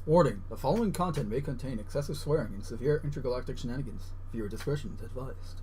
Warning, the following content may contain excessive swearing and severe intergalactic shenanigans. Viewer discretion is advised.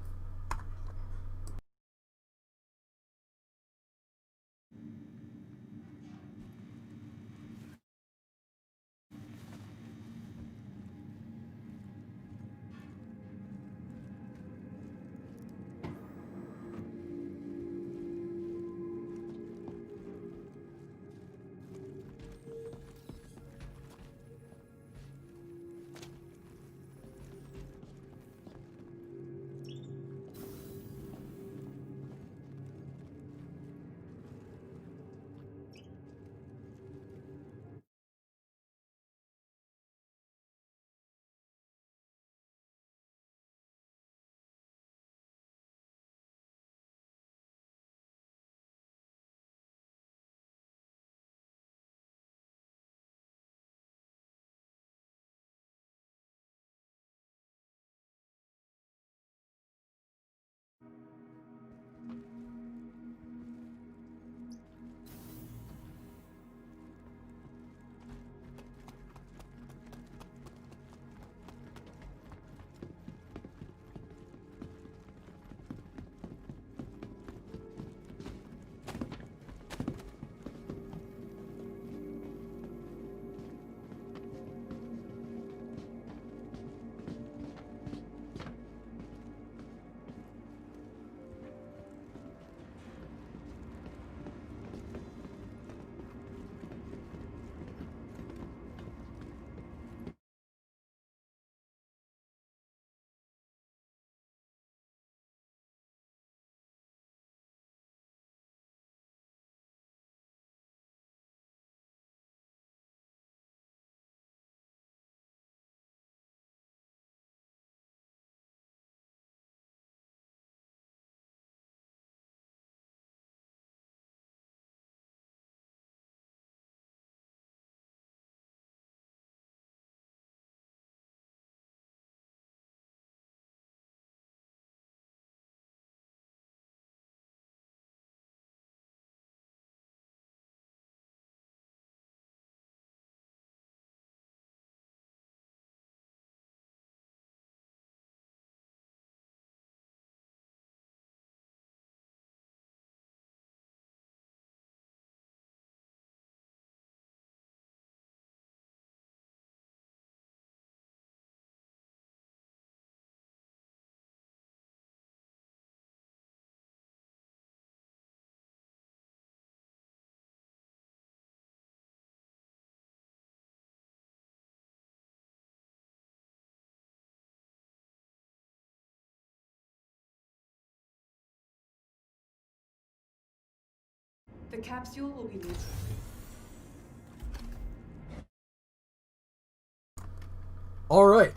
The capsule will be neutral. Alright.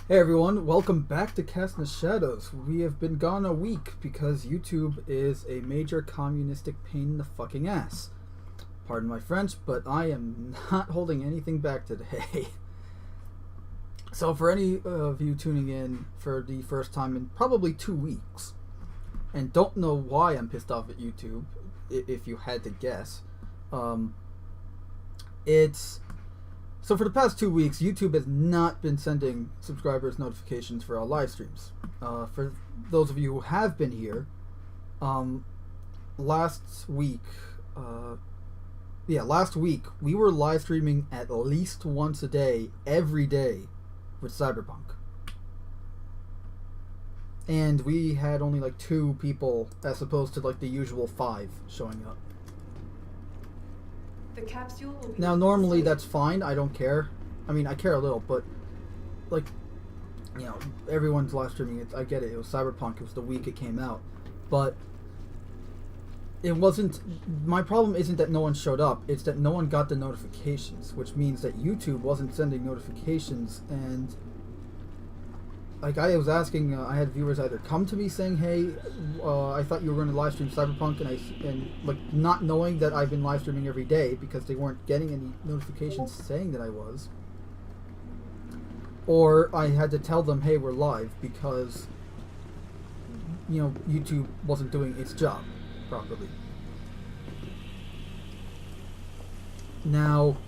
Hey everyone, welcome back to Cast in the Shadows. We have been gone a week because YouTube is a major communistic pain in the fucking ass. Pardon my French, but I am not holding anything back today. So for any of you tuning in for the first time in probably 2 weeks, and don't know why I'm pissed off at YouTube, if you had to guess, it's... So for the past 2 weeks, YouTube has not been sending subscribers notifications for our live streams. For those of you who have been here, last week we were live streaming at least once a day, every day, with Cyberpunk. And we had only like 2 people as opposed to like the usual 5 showing up. The capsule will be Now, normally that's fine. I don't care. I mean, I care a little, but like, you know, everyone's live streaming it. I get it. It was Cyberpunk. It was the week it came out, but it wasn't. My problem isn't that no one showed up. It's that no one got the notifications, which means that YouTube wasn't sending notifications. And like I was asking, I had viewers either come to me saying, "Hey, I thought you were going to live stream Cyberpunk," and like not knowing that I've been live streaming every day because they weren't getting any notifications saying that I was, or I had to tell them, "Hey, we're live," because you know YouTube wasn't doing its job properly. Now,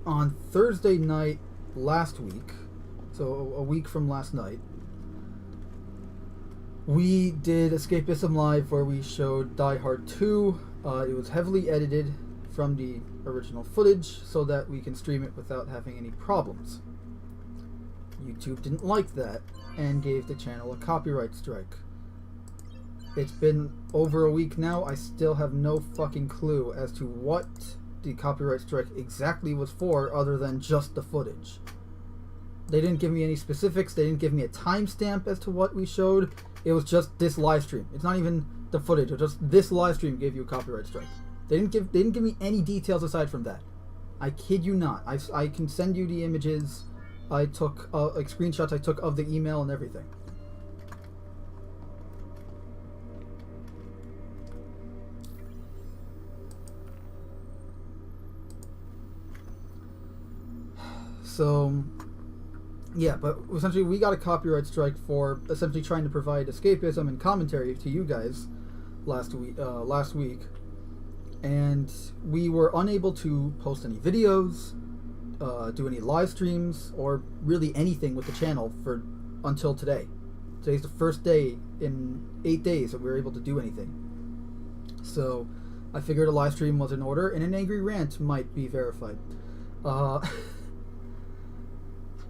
on Thursday night last week, so a week from last night, we did Escapism Live where we showed Die Hard 2. It was heavily edited from the original footage so that we can stream it without having any problems. YouTube didn't like that and gave the channel a copyright strike. It's been over a week now. I still have no fucking clue as to what the copyright strike exactly was for other than just the footage. They didn't give me any specifics. They didn't give me a timestamp as to what we showed. It was just this live stream. It's not even the footage. It was just this live stream gave you a copyright strike. They didn't give me any details aside from that. I kid you not. I can send you the images I took, like screenshots I took of the email and everything. So, yeah, but essentially we got a copyright strike for essentially trying to provide escapism and commentary to you guys last week, and we were unable to post any videos, do any live streams, or really anything with the channel until today. Today's the first day in 8 days that we were able to do anything. So I figured a live stream was in order, and an angry rant might be verified.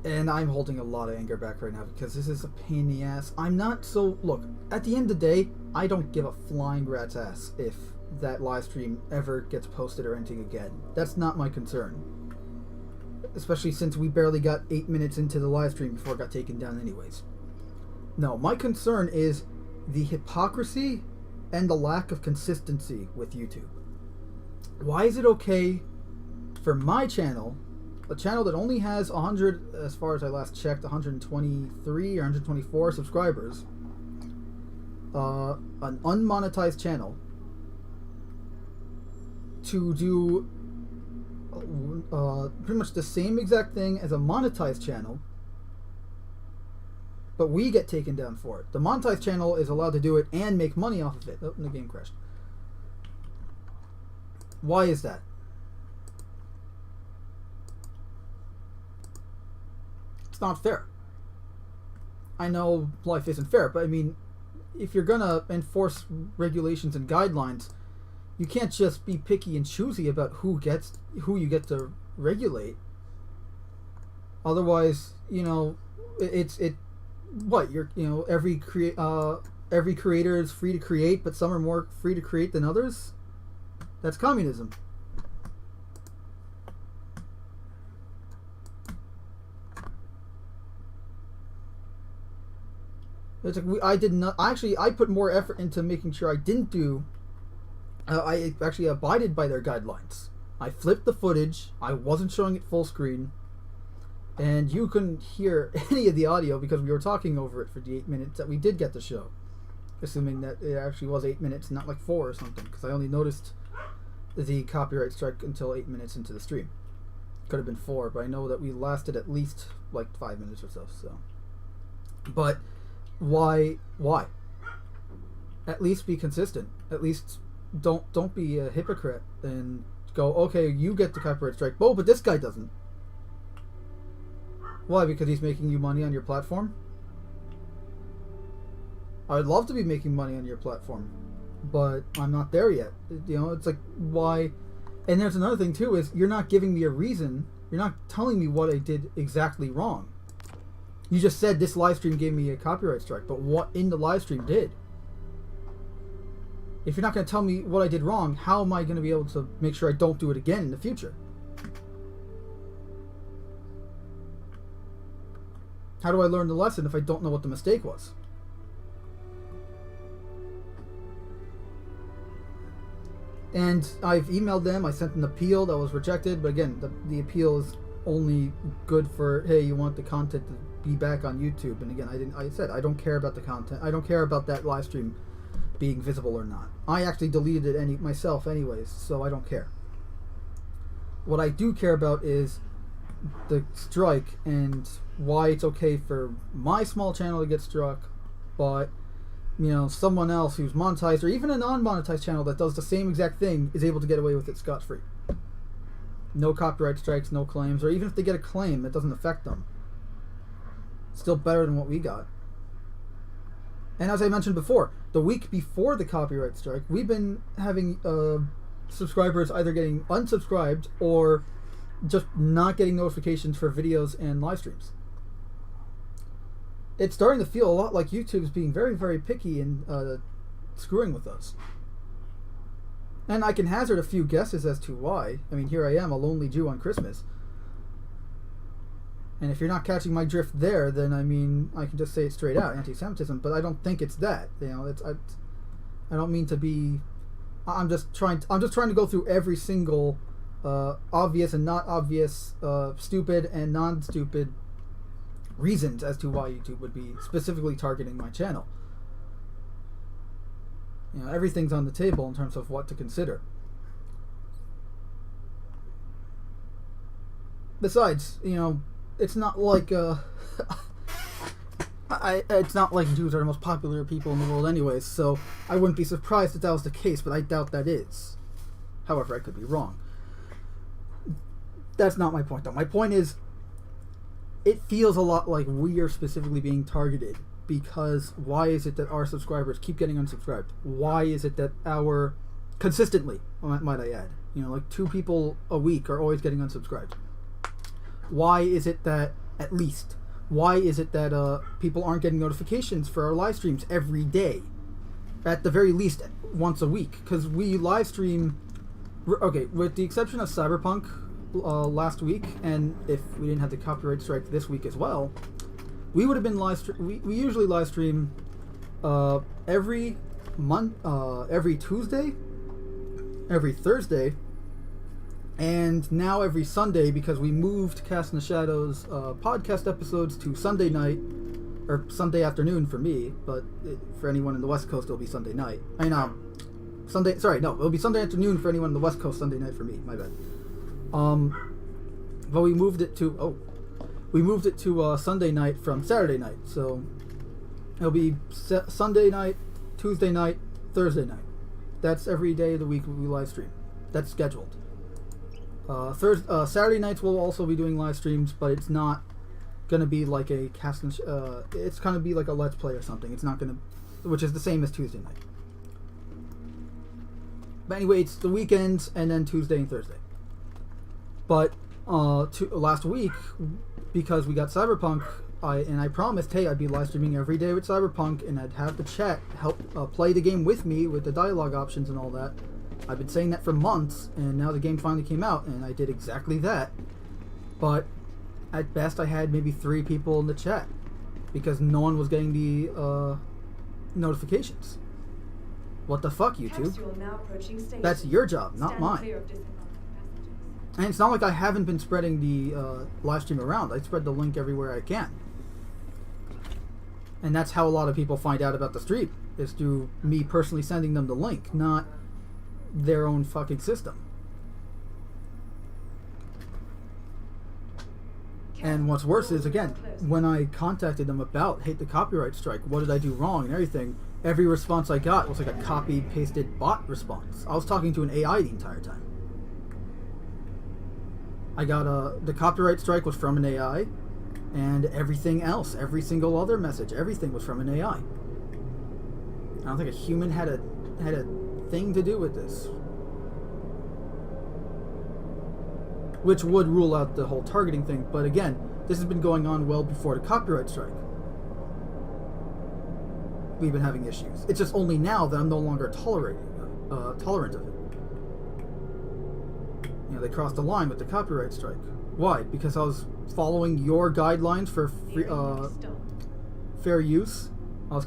And I'm holding a lot of anger back right now because this is a pain in the ass. Look, at the end of the day, I don't give a flying rat's ass if that live stream ever gets posted or anything again. That's not my concern. Especially since we barely got 8 minutes into the live stream before it got taken down anyways. No, my concern is the hypocrisy and the lack of consistency with YouTube. Why is it okay for my channel, a channel that only has 100, as far as I last checked, 123 or 124 subscribers, an unmonetized channel, to do pretty much the same exact thing as a monetized channel, but we get taken down for it. The monetized channel is allowed to do it and make money off of it. Oh, and the game crashed. Why is that? It's not fair. I know life isn't fair, but I mean, if you're gonna enforce regulations and guidelines, you can't just be picky and choosy about who you get to regulate. Otherwise, every creator is free to create, but some are more free to create than others. That's communism. It's like I put more effort into making sure I didn't do. I actually abided by their guidelines. I flipped the footage. I wasn't showing it full screen, and you couldn't hear any of the audio because we were talking over it for the 8 minutes that we did get to show. Assuming that it actually was 8 minutes, not like 4 or something, because I only noticed the copyright strike until 8 minutes into the stream. Could have been 4, but I know that we lasted at least like 5 minutes or so. But why? At least be consistent. At least don't be a hypocrite and go, okay, you get the copyright strike, but this guy doesn't. Why? Because he's making you money on your platform? I'd love to be making money on your platform, but I'm not there yet. It's like, why? And there's another thing too, is you're not giving me a reason. You're not telling me what I did exactly wrong. You just said this live stream gave me a copyright strike, but what in the live stream did? If you're not going to tell me what I did wrong, how am I going to be able to make sure I don't do it again in the future? How do I learn the lesson if I don't know what the mistake was? And I've emailed them, I sent an appeal that was rejected, but again, the appeal is only good for, hey, you want the content to be back on YouTube. And again, I said I don't care about the content. I don't care about that live stream being visible or not. I actually deleted it myself anyways, so I don't care. What I do care about is the strike and why it's okay for my small channel to get struck, but someone else who's monetized or even a non-monetized channel that does the same exact thing is able to get away with it scot-free. No copyright strikes, no claims, or even if they get a claim, it doesn't affect them. Still better than what we got. And as I mentioned before, the week before the copyright strike, we've been having subscribers either getting unsubscribed or just not getting notifications for videos and live streams. It's starting to feel a lot like YouTube's being very, very picky and screwing with us. And I can hazard a few guesses as to why. I mean, here I am, a lonely Jew on Christmas. And if you're not catching my drift there, then I mean, I can just say it straight out, anti-Semitism. But I don't think it's that. You know, I don't mean to be. I'm just trying to go through every single obvious and not obvious, stupid and non-stupid reasons as to why YouTube would be specifically targeting my channel. You know, everything's on the table in terms of what to consider. Besides, you know, it's not like it's not like Jews are the most popular people in the world anyways, so I wouldn't be surprised if that was the case, but I doubt that is. However, I could be wrong. That's not my point, though. My point is, it feels a lot like we are specifically being targeted, because why is it that our subscribers keep getting unsubscribed? Why is it that consistently, might I add, you know, like 2 people a week are always getting unsubscribed? Why is it that, at least, why is it that people aren't getting notifications for our live streams every day? At the very least, once a week. Because we live stream, okay, with the exception of Cyberpunk last week, and if we didn't have the copyright strike this week as well, we would have been we usually live stream every month, every Tuesday, every Thursday, and now every Sunday, because we moved Cast in the Shadows podcast episodes to Sunday night, or Sunday afternoon for me, but for anyone in the West Coast it'll be Sunday night. It'll be Sunday afternoon for anyone in the West Coast, Sunday night for me, my bad. But we moved it to Sunday night from Saturday night, so it'll be Sunday night, Tuesday night, Thursday night. That's every day of the week we live stream. That's scheduled. Saturday nights we'll also be doing live streams, but it's not gonna be like a cast. It's gonna be like a let's play or something. It's not gonna, which is the same as Tuesday night. But anyway, it's the weekends and then Tuesday and Thursday. But last week, because we got Cyberpunk, I promised, hey, I'd be live streaming every day with Cyberpunk, and I'd have the chat help play the game with me with the dialogue options and all that. I've been saying that for months, and now the game finally came out, and I did exactly that. But at best, I had maybe 3 people in the chat, because no one was getting the notifications. What the fuck, YouTube? That's your job, not mine. And it's not like I haven't been spreading the live stream around. I spread the link everywhere I can. And that's how a lot of people find out about the stream, is through me personally sending them the link, not their own fucking system. And what's worse is, again, when I contacted them about, hey, the copyright strike, what did I do wrong and everything, every response I got was like a copy-pasted bot response. I was talking to an AI the entire time. I got the copyright strike was from an AI, and everything else, every single other message, everything was from an AI. I don't think a human had a thing to do with this. Which would rule out the whole targeting thing, but again, this has been going on well before the copyright strike. We've been having issues. It's just only now that I'm no longer tolerant of it. You know, they crossed the line with the copyright strike. Why? Because I was following your guidelines for free, fair use. I was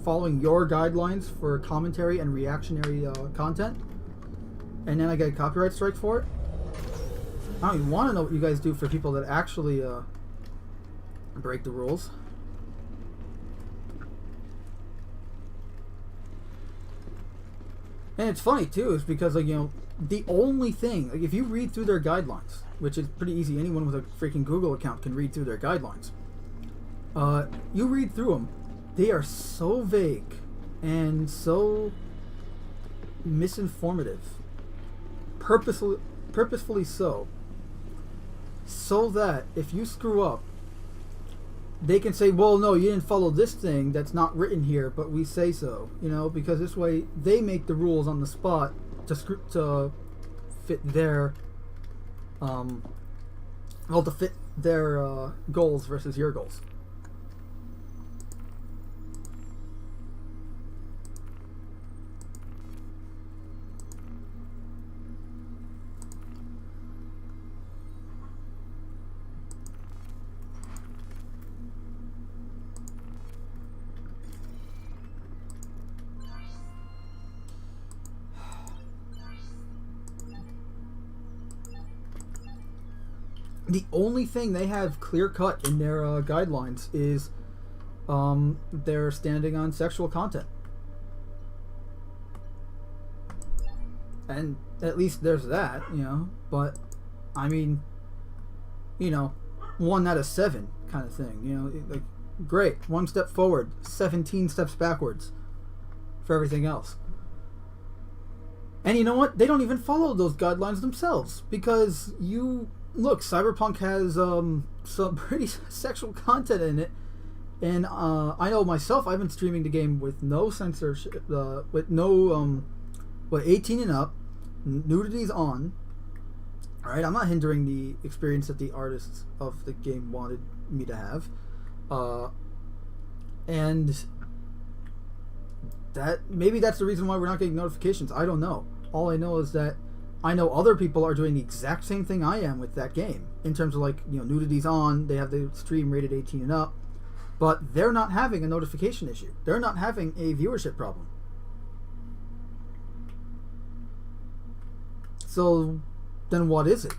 following your guidelines for commentary and reactionary content, and then I get a copyright strike for it. I don't even want to know what you guys do for people that actually break the rules. And it's funny too, is because, like, you know, the only thing, like, if you read through their guidelines, which is pretty easy, anyone with a freaking Google account can read through their guidelines. You read through them, they are so vague and so misinformative, purposefully purposefully so that if you screw up, they can say, well, no, you didn't follow this thing that's not written here, but we say so, you know, because this way they make the rules on the spot to fit their to fit their goals versus your goals. The only thing they have clear cut in their guidelines is their standing on sexual content. And at least there's that, you know. But, I mean, you know, 1 out of 7 kind of thing. You know, like, great. 1 step forward, 17 steps backwards for everything else. And you know what? They don't even follow those guidelines themselves. Because look, Cyberpunk has some pretty sexual content in it, and I know myself, I've been streaming the game with no censorship, with no 18 and up, nudity's on. All right, I'm not hindering the experience that the artists of the game wanted me to have, and maybe that's the reason why we're not getting notifications. I don't know. All I know is that I know other people are doing the exact same thing I am with that game. In terms of, like, you know, nudity's on, they have the stream rated 18 and up, but they're not having a notification issue. They're not having a viewership problem. So, then what is it?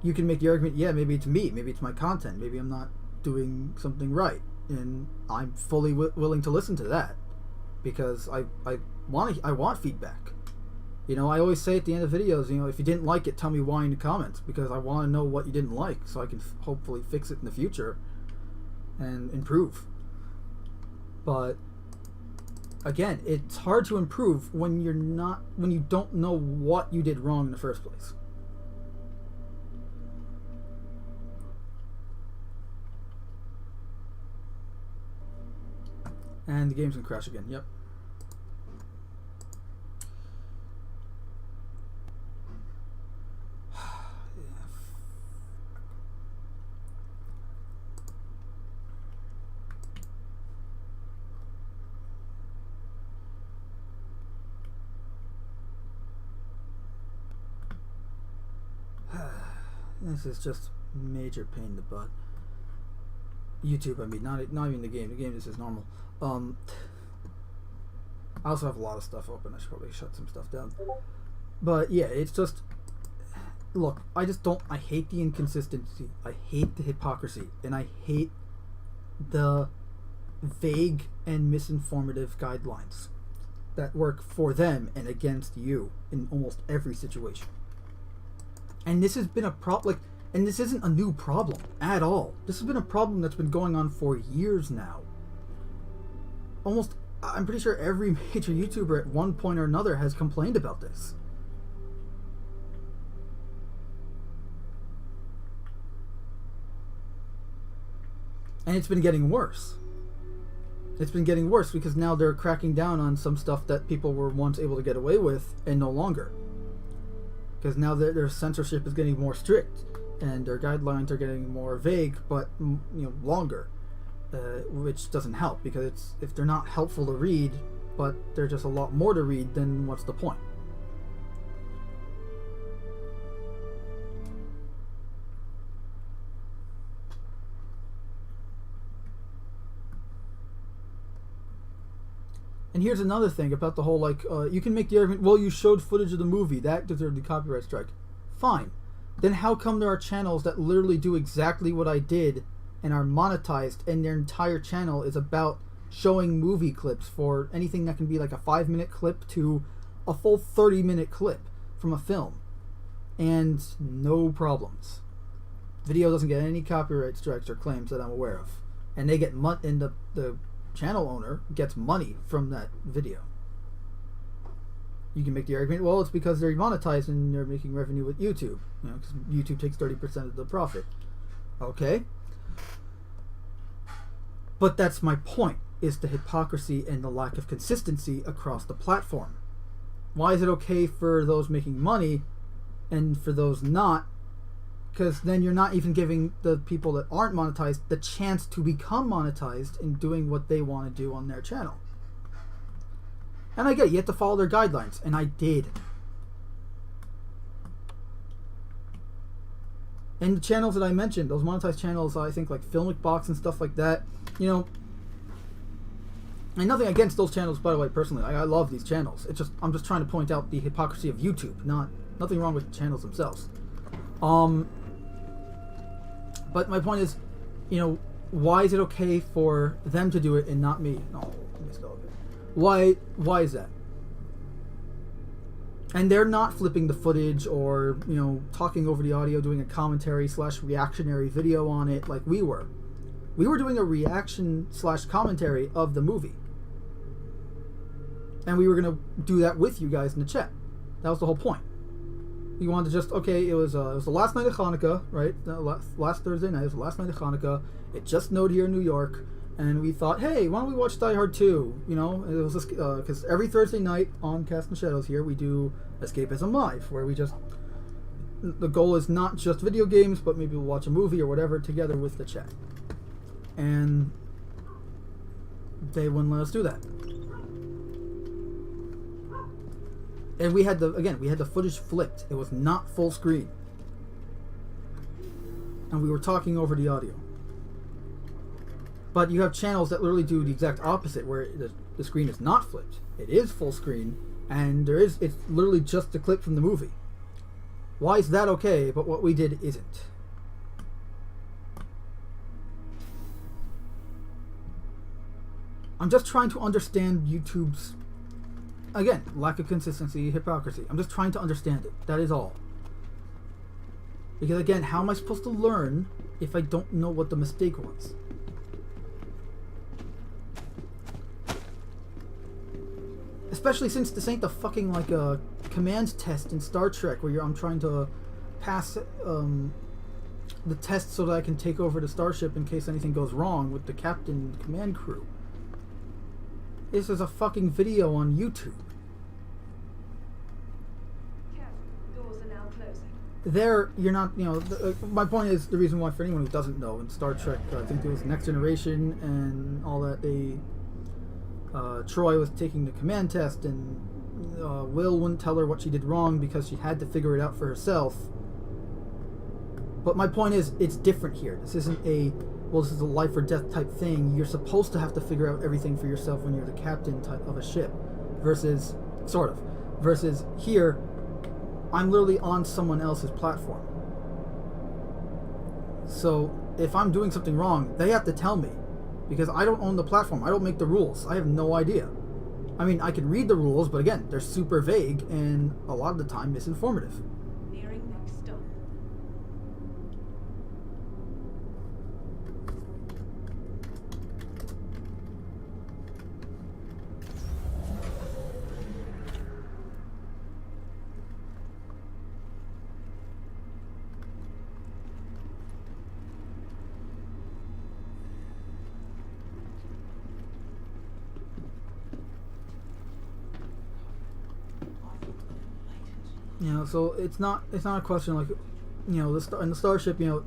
You can make the argument, yeah, maybe it's me, maybe it's my content, maybe I'm not doing something right. And I'm fully willing to listen to that. Because I want feedback. You know, I always say at the end of videos, you know, if you didn't like it, tell me why in the comments, because I want to know what you didn't like, so I can hopefully fix it in the future and improve. But again, it's hard to improve when you don't know what you did wrong in the first place. And the game's gonna crash again. Yep. This is just major pain in the butt. YouTube, I mean, not even the game. The game is just normal. I also have a lot of stuff open. I should probably shut some stuff down. But yeah, it's just, look, I hate the inconsistency. I hate the hypocrisy. And I hate the vague and misinformative guidelines that work for them and against you in almost every situation. And this has been a problem, and this isn't a new problem at all. This has been a problem that's been going on for years now. I'm pretty sure every major YouTuber at one point or another has complained about this. And it's been getting worse. It's been getting worse because now they're cracking down on some stuff that people were once able to get away with and no longer. Because now their censorship is getting more strict, and their guidelines are getting more vague, but longer, which doesn't help. Because if they're not helpful to read, but they're just a lot more to read, then what's the point? And here's another thing about the whole, you can make the argument, well, you showed footage of the movie, that deserved the copyright strike. Fine. Then how come there are channels that literally do exactly what I did and are monetized, and their entire channel is about showing movie clips for anything that can be like a 5-minute clip to a full 30-minute clip from a film, and no problems. Video doesn't get any copyright strikes or claims that I'm aware of, and they get and the channel owner gets money from that video. You can make the argument, well, it's because they're monetized and they're making revenue with YouTube. You know, 'cause YouTube takes 30% of the profit. Okay. But that's my point, is the hypocrisy and the lack of consistency across the platform. Why is it okay for those making money and for those not? Because then you're not even giving the people that aren't monetized the chance to become monetized in doing what they want to do on their channel. And I get it, you have to follow their guidelines, and I did. And the channels that I mentioned, those monetized channels, I think like Filmic Box and stuff like that, you know, and nothing against those channels, by the way, personally. I love these channels. It's just, I'm just trying to point out the hypocrisy of YouTube, nothing wrong with the channels themselves. But my point is, you know, why is it okay for them to do it and not me? No, I missed all of it. Why is that? And they're not flipping the footage or, you know, talking over the audio, doing a commentary / reactionary video on it like we were. We were doing a reaction / commentary of the movie. And we were going to do that with you guys in the chat. That was the whole point. You wanted to just, okay, it was the last night of Hanukkah, right? Last Thursday night, it was the last night of Hanukkah. It just snowed here in New York. And we thought, hey, why don't we watch Die Hard 2? You know, it was because every Thursday night on Cast and Shadows here, we do Escapism Live, where we just, the goal is not just video games, but maybe we'll watch a movie or whatever together with the chat. And they wouldn't let us do that. And we had the footage flipped. It was not full screen. And we were talking over the audio. But you have channels that literally do the exact opposite, where the screen is not flipped. It is full screen, and it's literally just a clip from the movie. Why is that okay, but what we did isn't? I'm just trying to understand YouTube's, again, lack of consistency, hypocrisy. I'm just trying to understand it. That is all. Because again, how am I supposed to learn if I don't know what the mistake was? Especially since this ain't the fucking like a command test in Star Trek where I'm trying to pass the test so that I can take over the starship in case anything goes wrong with the captain and command crew. This is a fucking video on YouTube. Doors are now closing. There, you're not, you know, my point is, the reason why, for anyone who doesn't know, in Star Trek, I think it was Next Generation and all that, Troy was taking the command test, and Will wouldn't tell her what she did wrong because she had to figure it out for herself. But my point is, it's different here. This isn't this is a life or death type thing. You're supposed to have to figure out everything for yourself when you're the captain type of a ship, versus here, I'm literally on someone else's platform. So if I'm doing something wrong, they have to tell me. Because I don't own the platform. I don't make the rules. I have no idea. I mean, I can read the rules, but again, they're super vague and a lot of the time misinformative. Nearing next stop. You know, so it's not a question like, you know, in the starship, you know,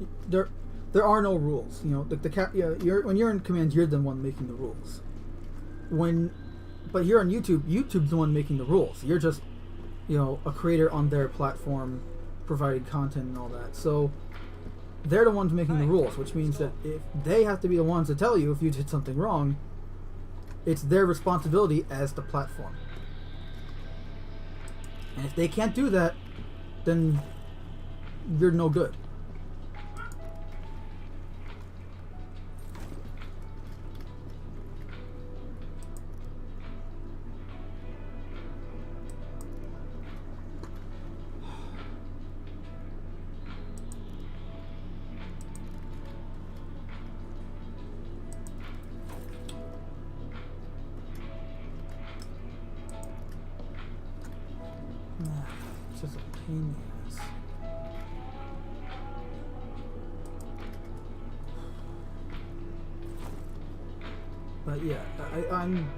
there are no rules. You know, when you're in command, you're the one making the rules. But here on YouTube, YouTube's the one making the rules. You're just, you know, a creator on their platform, providing content and all that. So they're the ones making the rules, which means that if they have to be the ones to tell you if you did something wrong, it's their responsibility as the platform. And if they can't do that, then you're no good. It's just a pain in the ass. But yeah, I'm...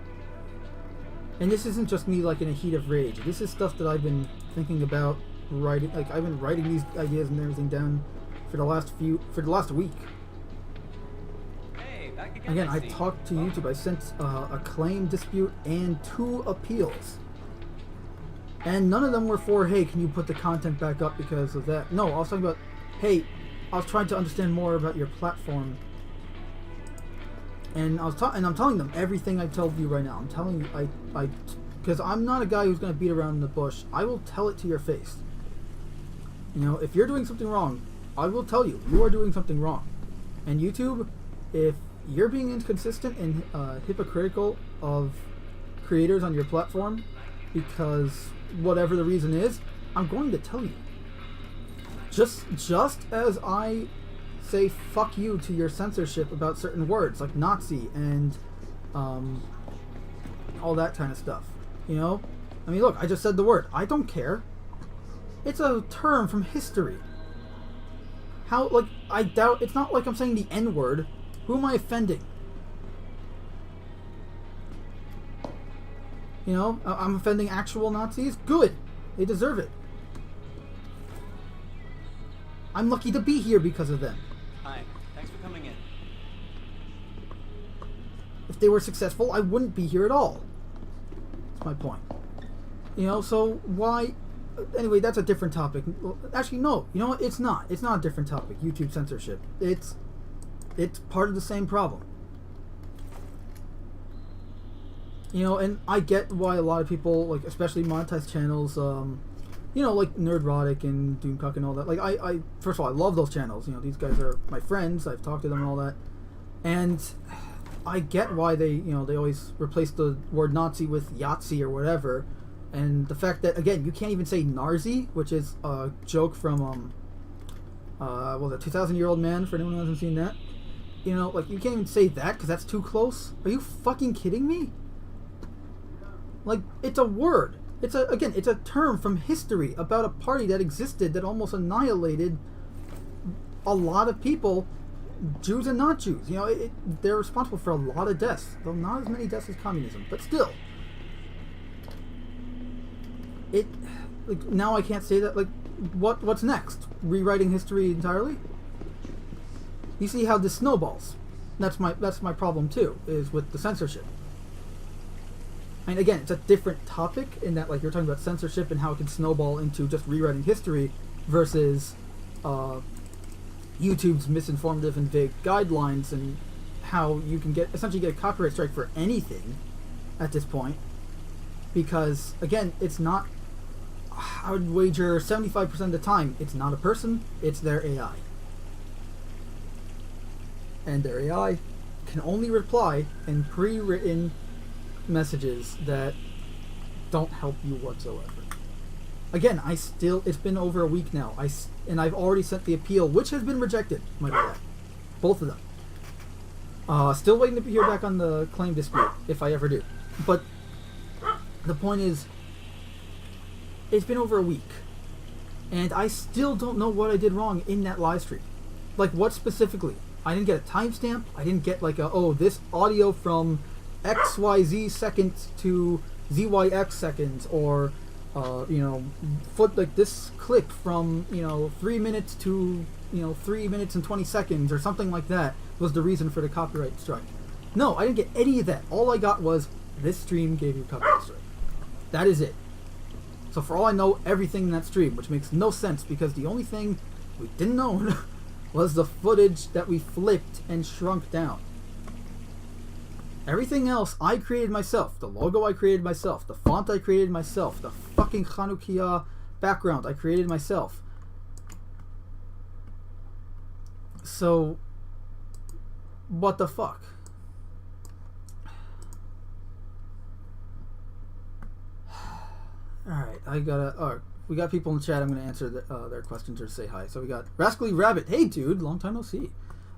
And this isn't just me like in a heat of rage. This is stuff that I've been thinking about writing. Like I've been writing these ideas and everything down for the last week. Hey, back again. Again, I talked to YouTube. I sent a claim dispute and 2 appeals. And none of them were for, hey, can you put the content back up because of that? No, I was talking about, hey, I was trying to understand more about your platform. And I'm telling them everything I told you right now. I'm telling you, because I'm not a guy who's going to beat around the bush. I will tell it to your face. You know, if you're doing something wrong, I will tell you, you are doing something wrong. And YouTube, if you're being inconsistent and hypocritical of creators on your platform, because whatever the reason is, I'm going to tell you. Just as I say fuck you to your censorship about certain words like Nazi and all that kind of stuff. You know? I mean, look, I just said the word. I don't care. It's a term from history. How, like, I doubt, it's not like I'm saying the N-word. Who am I offending? You know, I'm offending actual Nazis? Good. They deserve it. I'm lucky to be here because of them. Hi, thanks for coming in. If they were successful, I wouldn't be here at all. That's my point. You know, so why... Anyway, that's a different topic. Actually, no. You know what? It's not. It's not a different topic. YouTube censorship. It's part of the same problem. You know, and I get why a lot of people, like, especially monetized channels, you know, like Nerdrotic and Doomcock and all that. Like, I first of all, I love those channels. You know, these guys are my friends. I've talked to them and all that. And I get why they, you know, they always replace the word Nazi with Yahtzee or whatever. And the fact that, again, you can't even say Narzi, which is a joke from, what was it, 2,000-Year-Old Man, for anyone who hasn't seen that. You know, like, you can't even say that because that's too close. Are you fucking kidding me? Like, it's a word. It's a term from history about a party that existed that almost annihilated a lot of people, Jews and not Jews. You know, they're responsible for a lot of deaths, though not as many deaths as communism, but still. Like, now I can't say that. Like, what's next? Rewriting history entirely? You see how this snowballs. That's my problem too, is with the censorship. And again, it's a different topic in that, like, you're talking about censorship and how it can snowball into just rewriting history versus YouTube's misinformative and vague guidelines and how you can essentially get a copyright strike for anything at this point. Because, again, it's not, I would wager 75% of the time, it's not a person, it's their AI. And their AI can only reply in pre-written messages that don't help you whatsoever. Again, it's been over a week now, and I've already sent the appeal, which has been rejected, might I add. Both of them. Still waiting to hear back on the claim dispute, if I ever do. But the point is, it's been over a week, and I still don't know what I did wrong in that live stream. Like, what specifically? I didn't get a timestamp. I didn't get like this audio from XYZ seconds to ZYX seconds, or you know, like this clip from 3 minutes to 3 minutes and 20 seconds or something like that was the reason for the copyright strike. No, I didn't get any of that. All I got was this stream gave you a copyright strike. That is it. So for all I know, everything in that stream, which makes no sense because the only thing we didn't own was the footage that we flipped and shrunk down. Everything else I created myself. The logo I created myself. The font I created myself. The fucking Hanukkah background I created myself. So, what the fuck? Alright, we got people in the chat. I'm going to answer their questions or say hi. So we got Rascally Rabbit. Hey, dude, long time no see.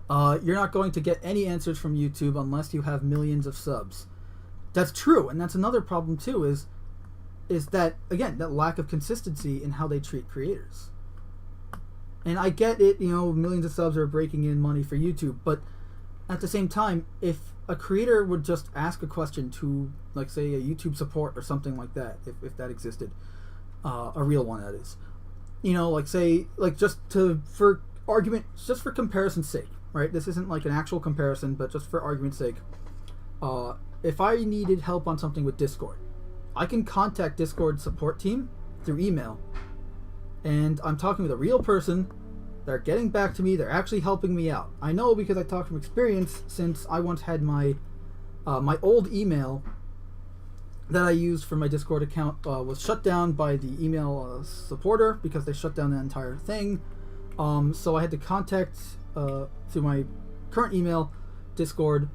You're not going to get any answers from YouTube unless you have millions of subs. That's true, and that's another problem too, is is that, again, that lack of consistency in how they treat creators. And I get it, millions of subs are breaking in money for YouTube, but at the same time, if a creator would just ask a question to, like, say, a YouTube support or something like that, if that existed, a real one, that is, like, say, like, for comparison's sake, right? This isn't like an actual comparison, but just for argument's sake, if I needed help on something with Discord, I can contact Discord support team through email, and I'm talking with a real person. They're getting back to me. They're actually helping me out. I know because I talk from experience, since I once had my old email that I used for my Discord account was shut down by the email supporter because they shut down the entire thing. So I had to contact through my current email Discord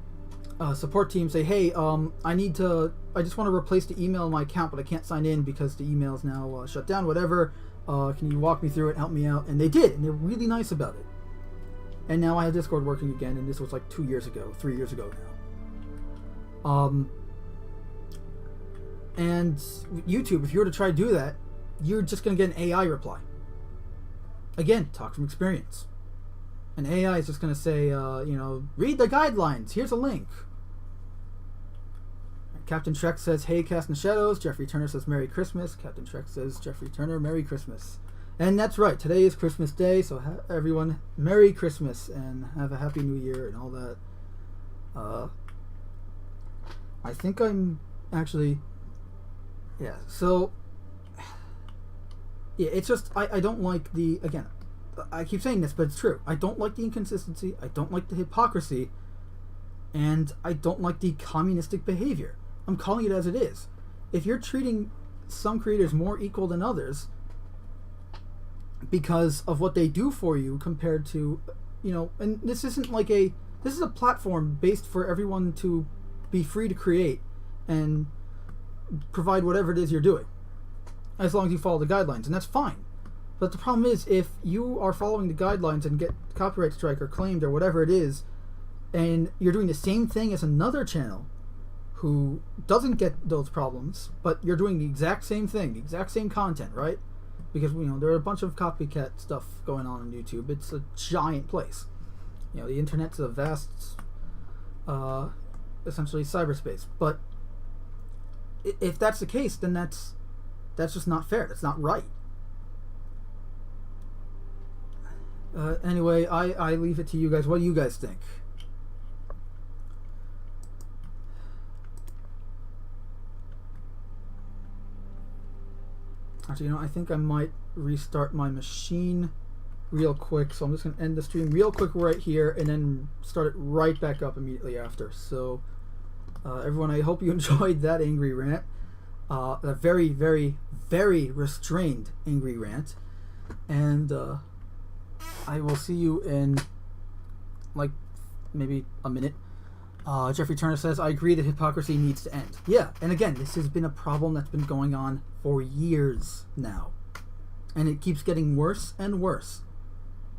support team, say, hey, I just want to replace the email in my account, but I can't sign in because the email is now shut down, whatever. Can you walk me through it, help me out? And they did, and they're really nice about it. And now I have Discord working again, and this was like 3 years ago now. And YouTube, if you were to try to do that, you're just going to get an AI reply. Again, talk from experience. An AI is just going to say, read the guidelines, here's a link. Captain Shrek says, hey, Cast in the Shadows. Jeffrey Turner says, Merry Christmas. Captain Shrek says, Jeffrey Turner, Merry Christmas. And that's right, today is Christmas Day, so everyone, Merry Christmas, and have a Happy New Year and all that. I think I'm actually, so, it's just, I don't like again, I keep saying this, but it's true. I don't like the inconsistency, I don't like the hypocrisy, and I don't like the communistic behavior. I'm calling it as it is. If you're treating some creators more equal than others because of what they do for you compared to, and this isn't like this is a platform based for everyone to be free to create and provide whatever it is you're doing, as long as you follow the guidelines, and that's fine. But the problem is, if you are following the guidelines and get copyright strike or claimed or whatever it is, and you're doing the same thing as another channel who doesn't get those problems, but you're doing the exact same thing, the exact same content, right? Because, there are a bunch of copycat stuff going on YouTube. It's a giant place. The internet's a vast, essentially cyberspace. But if that's the case, then that's just not fair. That's not right. Anyway, I leave it to you guys. What do you guys think? Actually, I think I might restart my machine real quick. So I'm just going to end the stream real quick right here and then start it right back up immediately after. So, everyone, I hope you enjoyed that angry rant. A very, very, very restrained angry rant. And I will see you in, like, maybe a minute. Jeffrey Turner says, I agree that hypocrisy needs to end. Yeah, and again, this has been a problem that's been going on for years now. And it keeps getting worse and worse.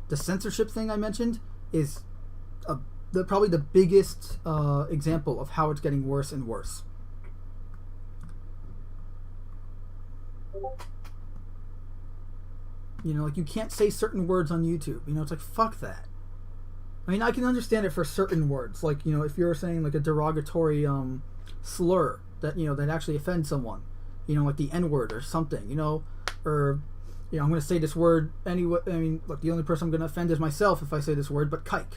The censorship thing I mentioned is probably the biggest example of how it's getting worse and worse. Like, you can't say certain words on YouTube. It's like, fuck that. I mean, I can understand it for certain words, like, if you're saying like a derogatory slur that that actually offends someone, like the N-word or something, or I'm going to say this word anyway. I mean, look, the only person I'm going to offend is myself if I say this word, but kike,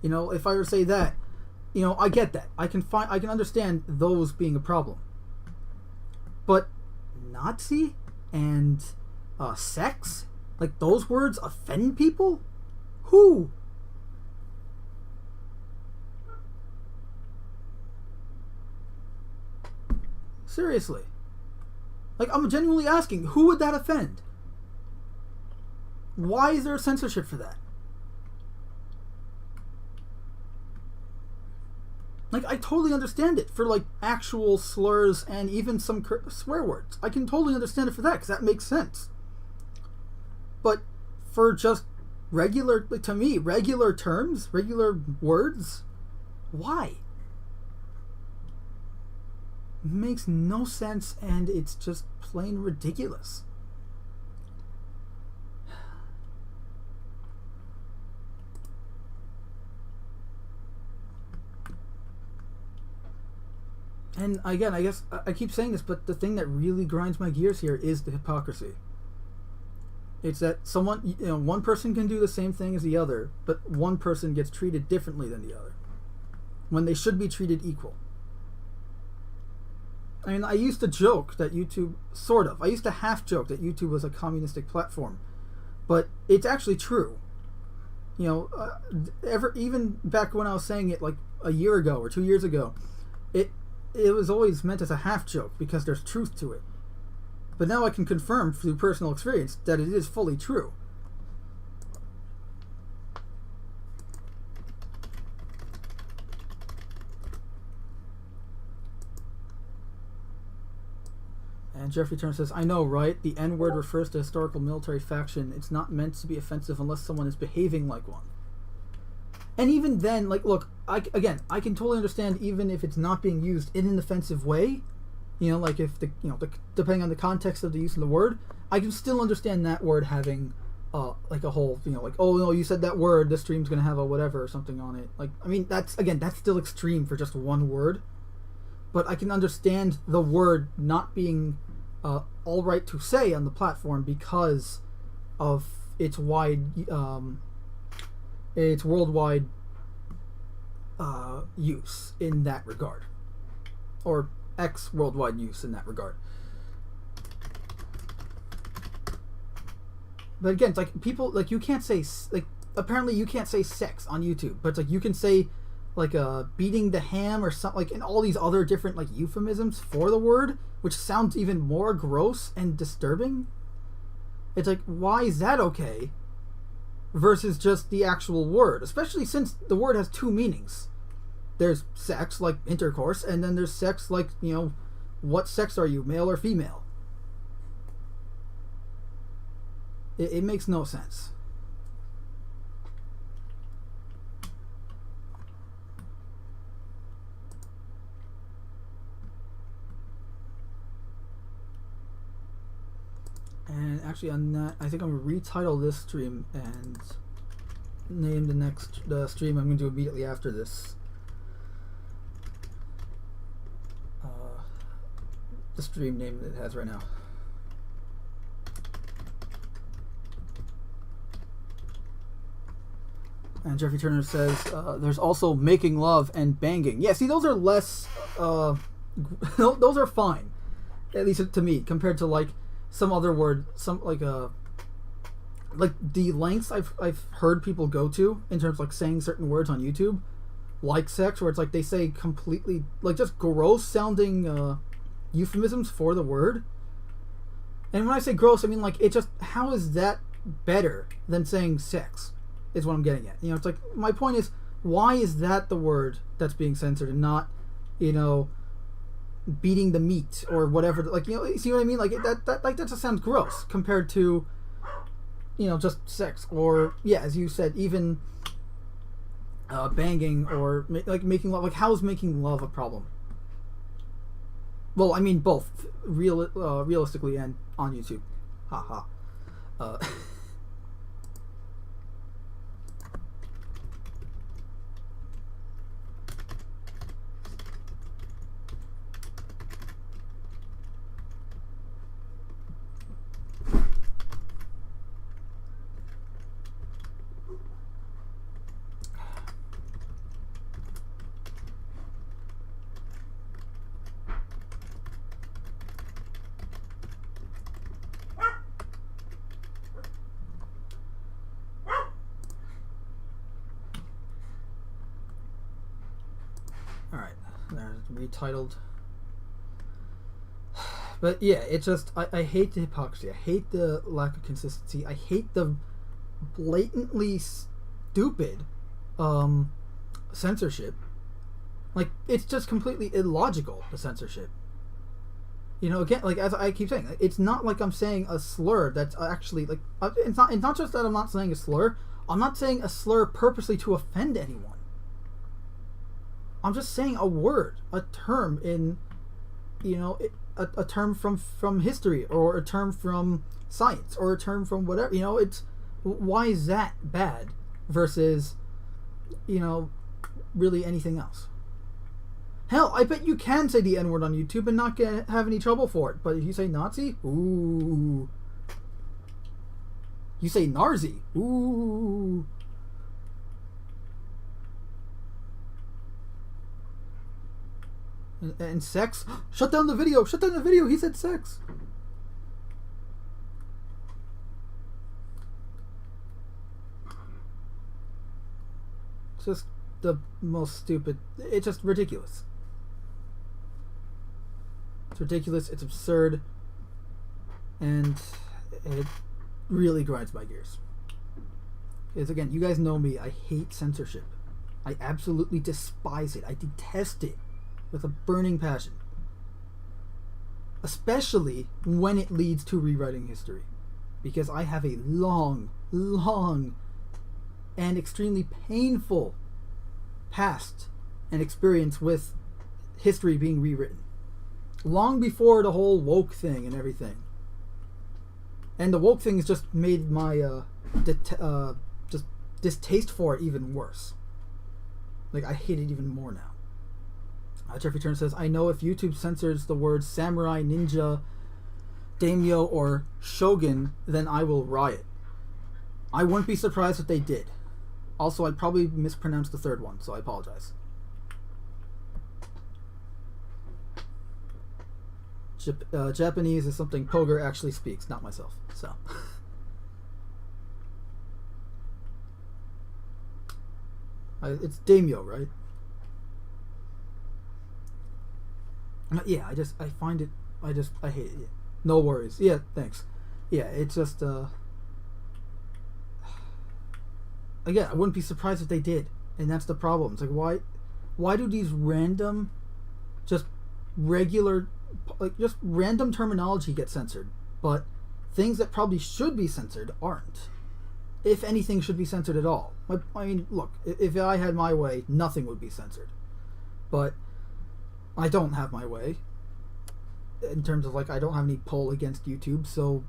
if I were to say that, I get that. I can understand those being a problem, but Nazi and sex, like, those words offend people? Who? Seriously. Like, I'm genuinely asking, who would that offend? Why is there censorship for that? Like, I totally understand it for, like, actual slurs and even some swear words. I can totally understand it for that, because that makes sense. But for just regular, like, to me, regular terms, regular words, why? makes no sense, and it's just plain ridiculous. And again, I guess I keep saying this, but the thing that really grinds my gears here is the hypocrisy. It's that one person can do the same thing as the other, but one person gets treated differently than the other, when they should be treated equal. I mean, I used to joke that YouTube, I used to half joke that YouTube was a communistic platform, but it's actually true. Even back when I was saying it like a year ago or 2 years ago, it was always meant as a half joke because there's truth to it. But now I can confirm through personal experience that it is fully true. And Jeffrey Turner says, I know, right? The N-word refers to a historical military faction. It's not meant to be offensive unless someone is behaving like one. And even then, like, look, I can totally understand even if it's not being used in an offensive way. Like if depending on the context of the use of the word, I can still understand that word having, like a whole, like, oh no, you said that word, this stream's gonna have a whatever or something on it. Like, I mean, that's still extreme for just one word. But I can understand the word not being, all right to say on the platform because of its its worldwide use in that regard, or worldwide use in that regard. But again, it's like people, like, you can't say, like, apparently you can't say sex on YouTube, but it's like you can say like beating the ham or something, like, and all these other different like euphemisms for the word, which sounds even more gross and disturbing. It's like, why is that okay versus just the actual word, especially since the word has two meanings. There's sex, like intercourse, and then there's sex, like, what sex are you, male or female? It makes no sense. And actually on that, I think I'm going to retitle this stream and name the stream I'm going to do immediately after this. The stream name it has right now. And Jeffrey Turner says, there's also making love and banging. Yeah, see, those are less, those are fine. At least to me, compared to, like, some other word, like the lengths I've heard people go to in terms of, like, saying certain words on YouTube, like sex, where it's like they say completely, like, just gross sounding, euphemisms for the word. And when I say gross, I mean, like, it just, how is that better than saying sex, is what I'm getting at. It's like, my point is, why is that the word that's being censored and not, beating the meat or whatever? Like, see what I mean? Like, that just sounds gross compared to, just sex, or, yeah, as you said, even banging, or like making love. Like, how is making love a problem? Well, I mean, both realistically and on YouTube. Haha. Retitled. But yeah, it's just, I hate the hypocrisy. I hate the lack of consistency. I hate the blatantly stupid censorship. Like, it's just completely illogical, the censorship. Again, like, as I keep saying, it's not like I'm saying a slur that's actually, like, it's not just that I'm not saying a slur. I'm not saying a slur purposely to offend anyone. I'm just saying a word, a term in a term from history, or a term from science, or a term from whatever. It's why is that bad versus really anything else? Hell, I bet you can say the N-word on YouTube and not have any trouble for it. But if you say Nazi, ooh. You say Narzi, ooh. And sex? Shut down the video! Shut down the video! He said sex! It's just the most stupid... It's just ridiculous. It's ridiculous, it's absurd, and it really grinds my gears. Because again, you guys know me, I hate censorship. I absolutely despise it. I detest it with a burning passion. Especially when it leads to rewriting history. Because I have a long, and extremely painful past and experience with history being rewritten. Long before the whole woke thing and everything. And the woke thing has just made my just distaste for it even worse. Like, I hate it even more now. Jeffrey Turner says, I know if YouTube censors the words samurai, ninja, daimyo, or shogun, then I will riot. I wouldn't be surprised if they did. Also, I probably mispronounced the third one, so I apologize. Japanese is something Poger actually speaks, not myself. So, it's daimyo, right? Yeah, I find it. I hate it. No worries. Yeah, thanks. Yeah, it's just. Again, I wouldn't be surprised if they did, and that's the problem. It's like, why do these random, just regular, just random terminology get censored, but things that probably should be censored aren't? If anything should be censored at all. I mean, look, if I had my way, nothing would be censored. But I don't have my way. In terms of, like, I don't have any pull against YouTube, so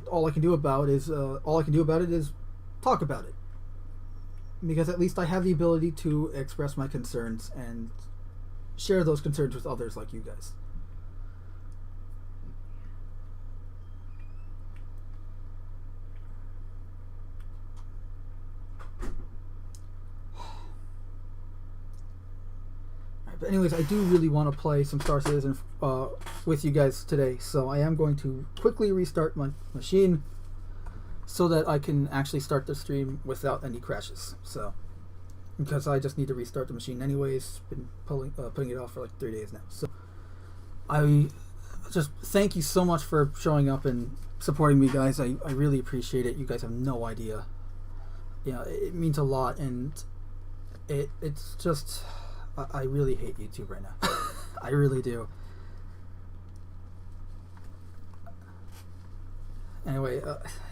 all I can do about it is talk about it. Because at least I have the ability to express my concerns and share those concerns with others like you guys. But anyways, I do really want to play some Star Citizen with you guys today, so I am going to quickly restart my machine so that I can actually start the stream without any crashes. So, because I just need to restart the machine anyways, been putting it off for like 3 days now. So, I just thank you so much for showing up and supporting me, guys. I really appreciate it. You guys have no idea. It means a lot, and it's just... I really hate YouTube right now. I really do. Anyway,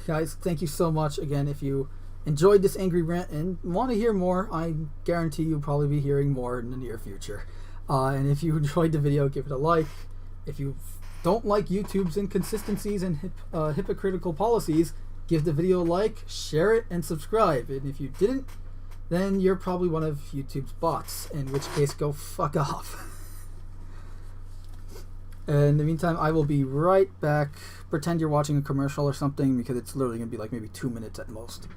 guys, thank you so much. Again, if you enjoyed this angry rant and want to hear more, I guarantee you'll probably be hearing more in the near future. And if you enjoyed the video, give it a like. If you don't like YouTube's inconsistencies and hypocritical policies, give the video a like, share it, and subscribe. And if you didn't, then you're probably one of YouTube's bots, in which case, go fuck off. In the meantime, I will be right back. Pretend you're watching a commercial or something, because it's literally going to be like maybe 2 minutes at most.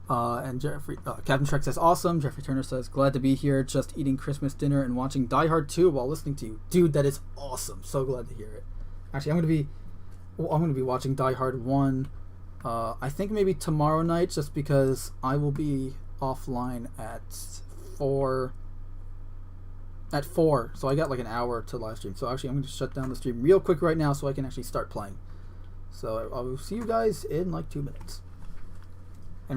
And Captain Shrek says, awesome. Jeffrey Turner says, glad to be here, just eating Christmas dinner and watching Die Hard 2 while listening to you. Dude, that is awesome. So glad to hear it. Actually, I'm going to be watching Die Hard 1. I think maybe tomorrow night, just because I will be offline at 4. So I got like an hour to live stream. So actually, I'm going to shut down the stream real quick right now so I can actually start playing. So I will see you guys in like 2 minutes.